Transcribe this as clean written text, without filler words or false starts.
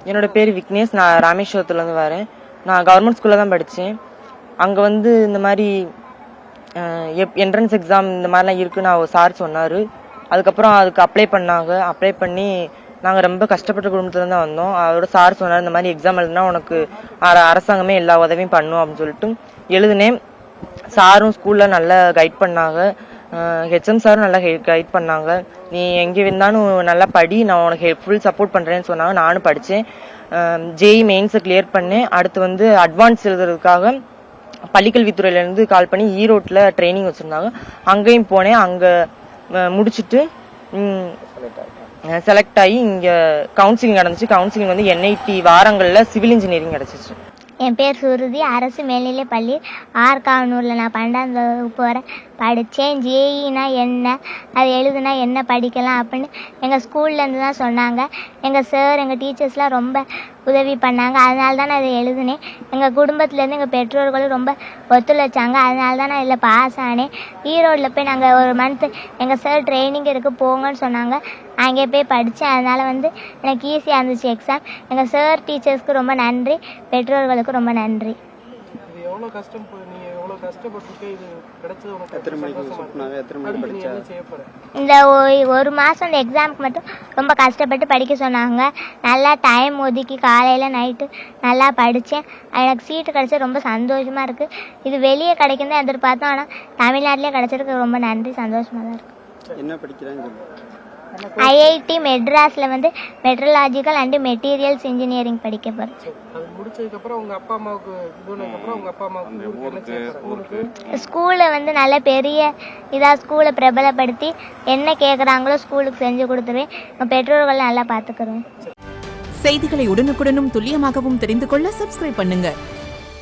என்னோட பேர் விக்னேஷ். நான் ராமேஸ்வரத்துலேருந்து வரேன். நான் கவர்மெண்ட் ஸ்கூலில் தான் படித்தேன். அங்கே வந்து இந்த மாதிரி என்ட்ரன்ஸ் எக்ஸாம் இந்த மாதிரிலாம் இருக்குன்னு அவர் சார் சொன்னார். அதுக்கப்புறம் அதுக்கு அப்ளை பண்ணி நாங்கள் ரொம்ப கஷ்டப்பட்ட குடும்பத்துலேருந்து தான் வந்தோம். அவரோட சார் சொன்னார், இந்த மாதிரி எக்ஸாம் எழுதுனா உனக்கு அரசாங்கமே எல்லா உதவியும் பண்ணும் அப்படின்னு சொல்லிட்டு எழுதுனேன். சாரும் ஸ்கூலில் நல்லா கைட் பண்ணாங்க. ஹெச்எம் சாரும் நல்லா கைட் பண்ணாங்க. நீ எங்கே இருந்தாலும் நல்லா படி, நான் உனக்கு ஃபுல் சப்போர்ட் பண்ணுறேன்னு சொன்னாங்க. நானும் படித்தேன். ஜேஇ மெயின்ஸை கிளியர் பண்ணேன். அடுத்து வந்து அட்வான்ஸ் எழுதுறதுக்காக பள்ளிக்கல்வித்துறையிலேருந்து கால் பண்ணி ஈரோட்டில் ட்ரைனிங் வச்சுருந்தாங்க. அங்கேயும் போனேன். அங்கே முடிச்சுட்டு செலக்ட் ஆகி இங்கே கவுன்சிலிங் நடந்துச்சு. கவுன்சிலிங் வந்து NIT வாரங்களில் சிவில் இன்ஜினியரிங் கிடச்சிச்சு. என் பேர் சுருதி. அரசு மேல்நிலைப் பள்ளி ஆர்கானூரில் நான் 12ஆம் வகுப்பு வரை படித்தேன். ஜேஇனா என்ன, அது எழுதுனா என்ன படிக்கலாம் அப்படின்னு எங்கள் ஸ்கூல்லேருந்து தான் சொன்னாங்க. எங்கள் சார் எங்கள் டீச்சர்ஸ்லாம் ரொம்ப உதவி பண்ணாங்க. அதனால தான் நான் இதை எழுதுனேன். எங்கள் குடும்பத்துலேருந்து எங்கள் பெற்றோர்களும் ரொம்ப ஒத்துழைச்சாங்க. அதனால தான் நான் இதில் பாஸ் ஆனேன். ஈரோடில் போய் நாங்கள் ஒரு மந்த்து எங்கள் சார் ட்ரைனிங் இருக்கு போங்கன்னு சொன்னாங்க. அங்கே போய் படித்தேன். அதனால் வந்து எனக்கு ஈஸியாக இருந்துச்சு எக்ஸாம். எங்கள் சார் டீச்சர்ஸ்க்கு ரொம்ப நன்றி, பெற்றோர்களுக்கு ரொம்ப நன்றி. இந்த ஒரு மாதம் இந்த எக்ஸாமுக்கு மட்டும் ரொம்ப கஷ்டப்பட்டு படிக்க சொன்னாங்க. நல்லா டைம் ஒதுக்கி காலையில் நைட்டு நல்லா படித்தேன். எனக்கு சீட்டு கிடச்சா ரொம்ப சந்தோஷமாக இருக்குது. இது வெளியே கிடைக்கும் தான் எதிர்பார்த்தோம். ஆனால் தமிழ்நாட்டிலே கிடச்சதுக்கு ரொம்ப நன்றி, சந்தோஷமாக தான் இருக்குது. என்ன படிக்கிறாங்க? IIT மெட்ராஸில் வந்து மெட்ரலாஜிக்கல் அண்ட் மெட்டீரியல்ஸ் இன்ஜினியரிங் படிக்க போகிறேன். ஸ்கூலை வந்து நல்ல பெரிய ஸ்கூலை பிரபலப்படுத்தி என்ன கேட்குறாங்களோ ஸ்கூலுக்கு செஞ்சு கொடுத்துருவேன். பெற்றோர்கள் நல்லா பார்த்துக்குறேன். செய்திகளை உடனுக்குடனும் துல்லியமாகவும் தெரிந்து கொள்ள சப்ஸ்கிரைப் பண்ணுங்க.